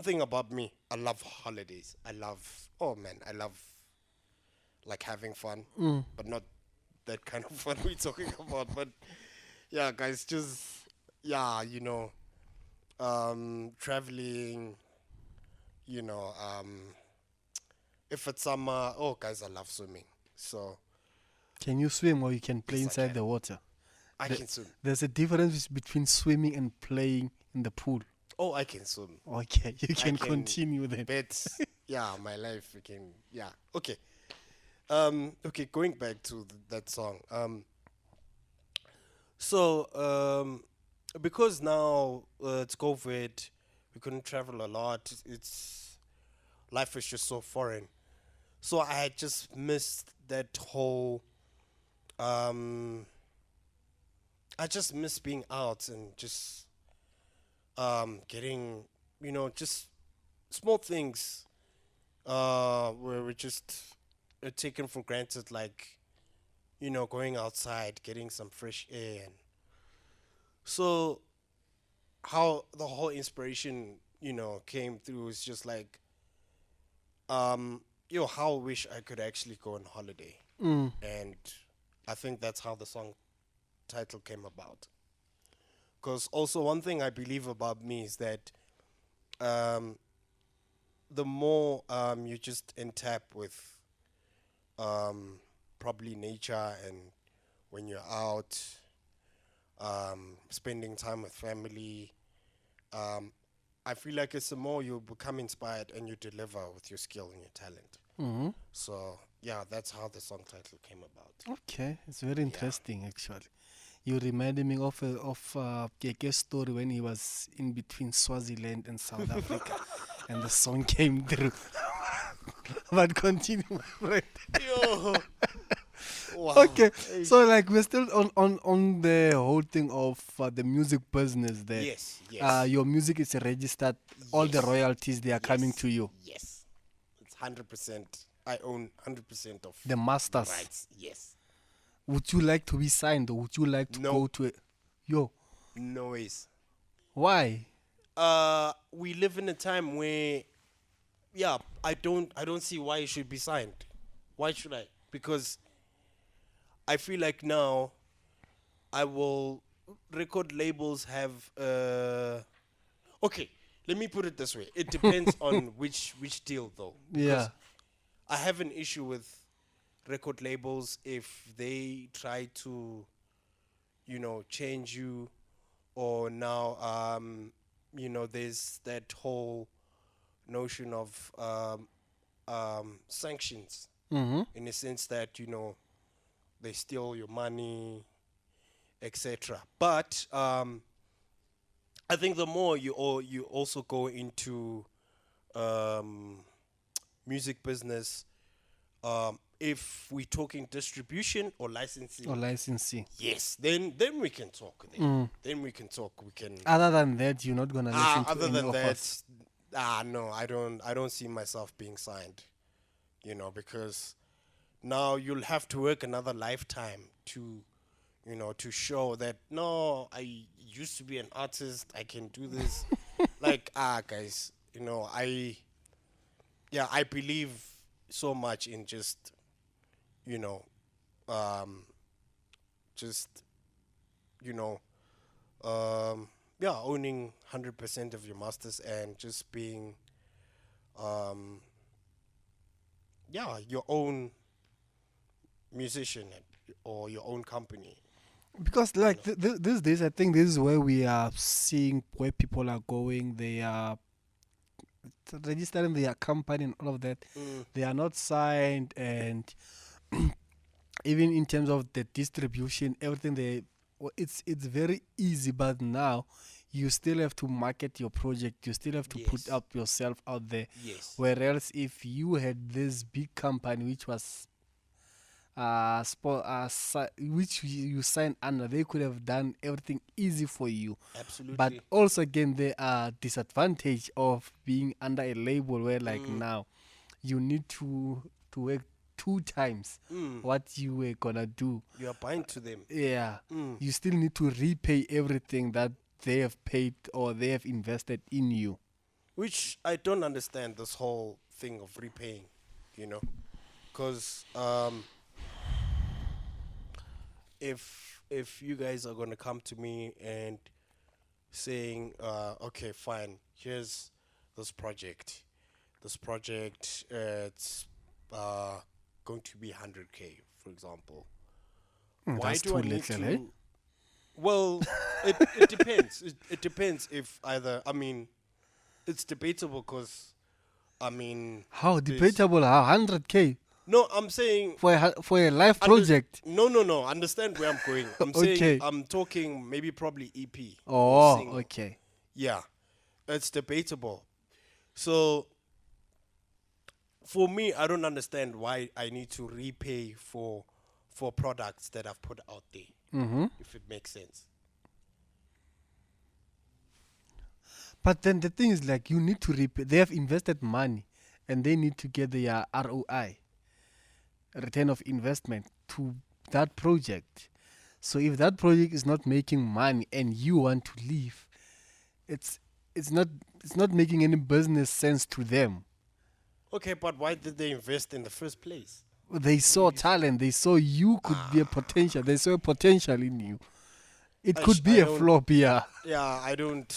thing about me, I love holidays. I love like having fun, but not that kind of fun we're talking about. But yeah, guys, just traveling, if it's summer, guys, I love swimming. So
Can you swim or you can play
Yes, I
inside
can.
the water?
I
The-
can swim.
There's a difference between swimming and playing in the pool.
Oh, I can swim.
Okay, you can
can
continue then.
Bet, my life again. Yeah. Okay. Okay, going back to that song. Because now it's COVID, we couldn't travel a lot. Life is just so foreign. So I had just missed that whole. I just miss being out and just getting, just small things where we're just taken for granted, like, going outside, getting some fresh air. And so how the whole inspiration, came through is just like, how I wish I could actually go on holiday. And I think that's how the song title came about. Because also one thing I believe about me is that the more you just tap with probably nature, and when you're out spending time with family, I feel like it's the more you become inspired and you deliver with your skill and your talent. So yeah, that's how the song title came about.
Okay, it's very interesting actually. You reminded me of Keke's story when he was in between Swaziland and South Africa, and the song came through. But continue, my friend.
Yo. Wow.
Okay, so like we're still on the whole thing of the music business there.
Yes.
Your music is registered. All the
Yes.
royalties, they are coming to you.
Yes. It's 100% I own 100% of
The masters.
rights. Yes.
Would you like to be signed, or would you like to
No.
go to yo?
No ways.
Why?
We live in a time where, yeah, I don't see why it should be signed. Why should I? Because I feel like now record labels have okay, let me put it this way. It depends on which deal though.
Yeah.
I have an issue with record labels if they try to, change you, or now, there's that whole notion of sanctions,
Mm-hmm.
in a sense that, they steal your money, etc. But I think the more you also go into music business, if we're talking distribution or licensing,
Or licensing.
yes, then we can talk. Then we can talk. We can.
Other than that, you're not gonna listen to
Other
any
than
of
that,
us.
no, I don't see myself being signed. Because now you'll have to work another lifetime to, to show that no, I used to be an artist. I can do this. Like guys, I believe so much in just, just, owning 100% of your masters and just being, your own musician or your own company.
Because like these days, I think this is where we are seeing where people are going. They are registering their company and all of that. They are not signed, and even in terms of the distribution, everything it's very easy. But now you still have to market your project. You still have to put
Yes.
up yourself out there.
Yes.
Whereas if you had this big company which was which you signed under, they could have done everything easy for you.
Absolutely.
But also again, there are disadvantage of being under a label where like now you need to work 2 times what you were gonna do.
You are bind to them.
Yeah, you still need to repay everything that they have paid or they have invested in you.
Which I don't understand this whole thing of repaying, because if you guys are gonna come to me and saying, okay, fine, here's this project. This project, it's going to be 100K, for example. Why
That's
do
too
I need
little,
to?
eh?
Well, it depends. It depends if either. I mean, it's debatable because, I mean,
How
there's-
debatable? How 100K
No, I'm saying
for a live project?
No. Understand where I'm going. I'm
Okay.
saying I'm talking maybe probably EP. or
Oh,
single.
okay.
Yeah, it's debatable. So for me, I don't understand why I need to repay for products that I've put out there.
Mm-hmm.
If it makes sense.
But then the thing is, like, you need to repay. They have invested money, and they need to get their ROI, return of investment, to that project. So if that project is not making money and you want to leave, it's not making any business sense to them.
Okay, but why did they invest in the first place?
They saw talent. They saw you could be a potential. They saw potential in you. It could be
I
a
don't-
flop, yeah.
Yeah, I don't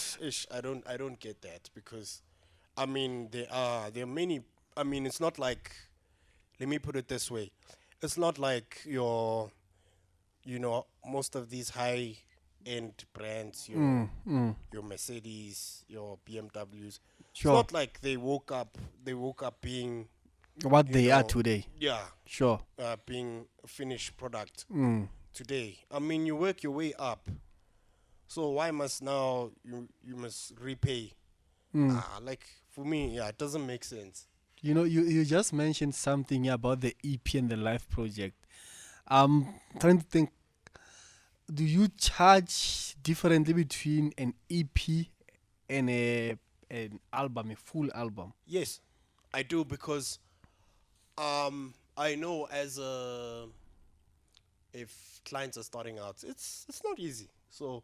get that, because I mean there are many. I mean, it's not like, let me put it this way, it's not like most of these high end brands, your Mercedes, your BMWs.
Sure.
It's not like they woke up being,
What
you
they are
know,
today.
yeah,
Sure.
being a finished product
Mm.
today. I mean, you work your way up. So why must now you must repay? Like, for me, yeah, it doesn't make sense.
You know, you just mentioned something about the EP and the live project. I'm trying to think. Do you charge differently between an EP and an album, a full album?
Yes, I do, because I know as a if clients are starting out, it's not easy. So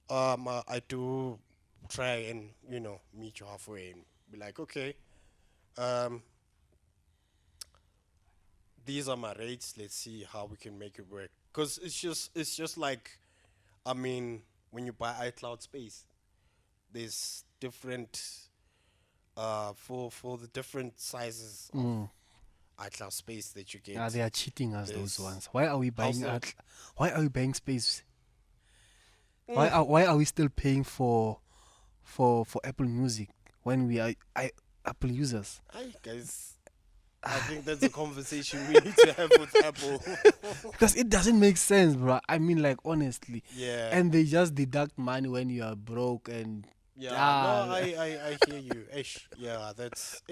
I do try and meet you halfway and be like, okay, um, these are my rates. Let's see how we can make it work. Cause it's just like, I mean, when you buy iCloud space, there's different for the different sizes of iCloud space that you
Ah,
get.
they are cheating us, those
There's
ones. Why are we buying
also
why are we buying space?
mm,
Why are we still paying for Apple Music when we are Apple users?
hi guys. I think that's a conversation we need to have with Apple.
Because it doesn't make sense, bro. I mean, like, honestly.
Yeah.
And they just deduct money when you are broke and
Yeah, no,
ah,
I hear you. Ish, yeah, that's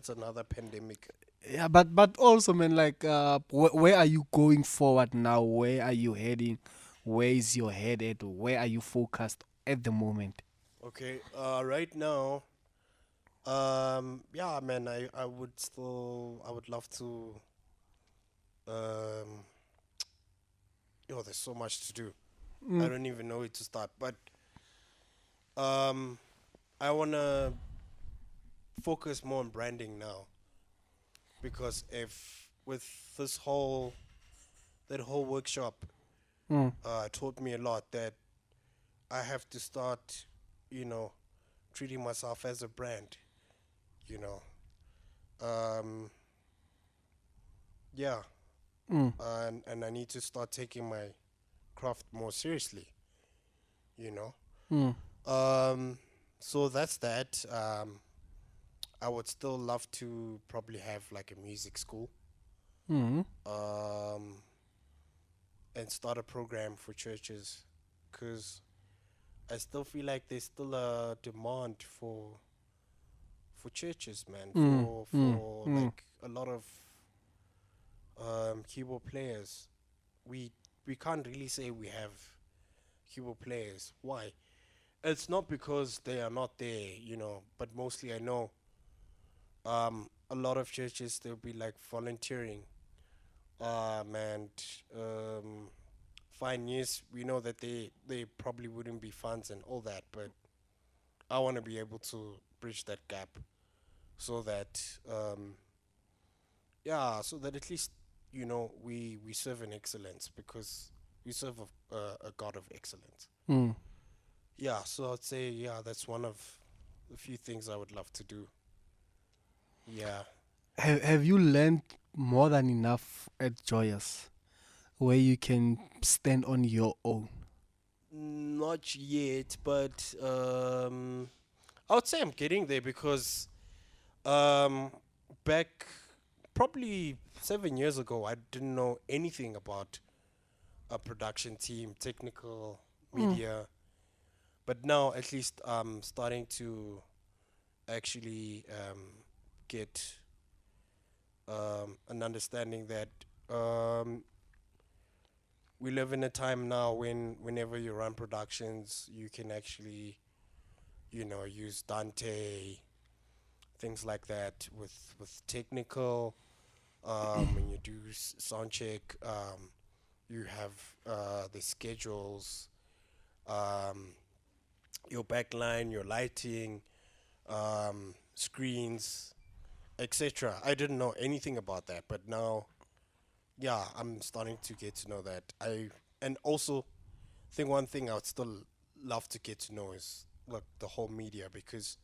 another pandemic.
yeah. But also, man, like, where are you going forward now? Where are you heading? Where is your head at? Where are you focused at the moment?
Okay, right now, yeah, man, I would love to, um, there's so much to do. I don't even know where to start, but um, I wanna focus more on branding now because if with this whole that whole workshop
Mm,
taught me a lot that I have to start, you know, treating myself as a brand, you know. Um, yeah,
mm,
and I need to start taking my craft more seriously, you know.
mm,
So that's that. I would still love to probably have like a music school,
mm.
um, and start a program for churches, because I still feel like there's still a demand for churches, man,
Mm, mm,
for
mm.
like a lot of keyboard players. We we can't really say we have keyboard players. Why? It's not because they are not there, but mostly I know a lot of churches they'll be like volunteering. And fine, yes, we know that they probably wouldn't be funds and all that, but I want to be able to bridge that gap so that yeah, so that at least we serve in excellence because we serve a God of excellence.
Mm.
Yeah, so I'd say yeah, that's one of the few things I would love to do. Yeah,
Have you learned more than enough at Joyous where you can stand on your own?
not yet, but I would say I'm getting there because um, back probably 7 years ago, I didn't know anything about a production team, technical,
Mm.
media, but now at least I'm starting to actually get an understanding that um, we live in a time now when whenever you run productions, you can actually use Dante, things like that with technical. When you do sound check, you have the schedules, um, your backline, your lighting, screens, etc. I didn't know anything about that, but now, yeah, I'm starting to get to know that. And also think one thing I would still love to get to know is like the whole media because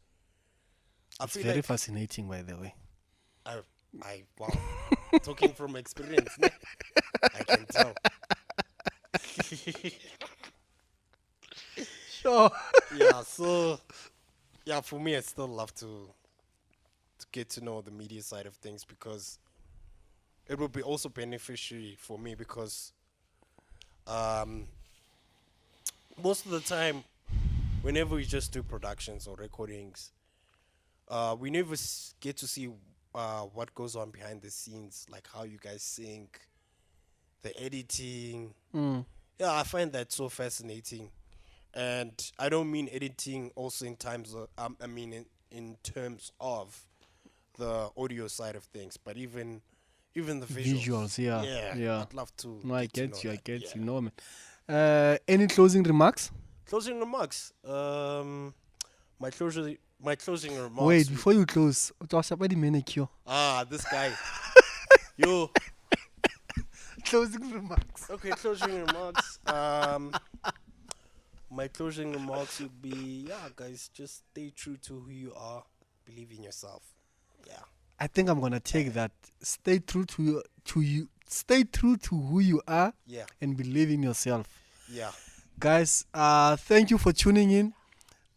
I
It's
feel
very
like
fascinating, by the way.
I wow, talking from experience, ne? I can tell.
Sure.
Yeah, so yeah, for me, I still love to get to know the media side of things because it will be also beneficiary for me because um, most of the time, whenever we just do productions or recordings, we never get to see what goes on behind the scenes, like how you guys sync, the editing.
Mm.
Yeah, I find that so fascinating. And I don't mean editing also in times of, I mean in terms of the audio side of things, but even the visuals.
Visuals, yeah. Yeah.
I'd love to.
No, I
get to
get
know
you. I
that.
get
Yeah.
you. No, man. Any closing remarks?
Closing remarks. My closing remarks.
Wait,
would-
before you close, the manicure.
this guy. Yo.
Closing remarks.
Okay, closing remarks. My closing remarks would be, yeah, guys, just stay true to who you are. Believe in yourself. Yeah.
I think I'm gonna take that. Stay true to you. Stay true to who you are
Yeah.
and believe in yourself.
Yeah.
Guys, thank you for tuning in.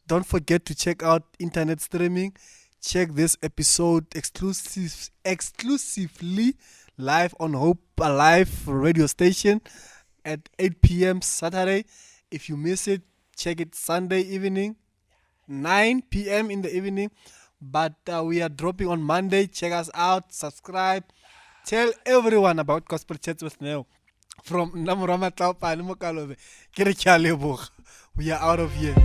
Don't forget to check out internet streaming. Check this episode exclusively live on Hope Alive radio station at 8 p.m. Saturday. If you miss it, check it Sunday evening, 9 p.m. in the evening. But we are dropping on Monday. Check us out. Subscribe. Tell everyone about Gospel Chats with Neo. From Namurama Taupa and Mokalobe. We are out of here.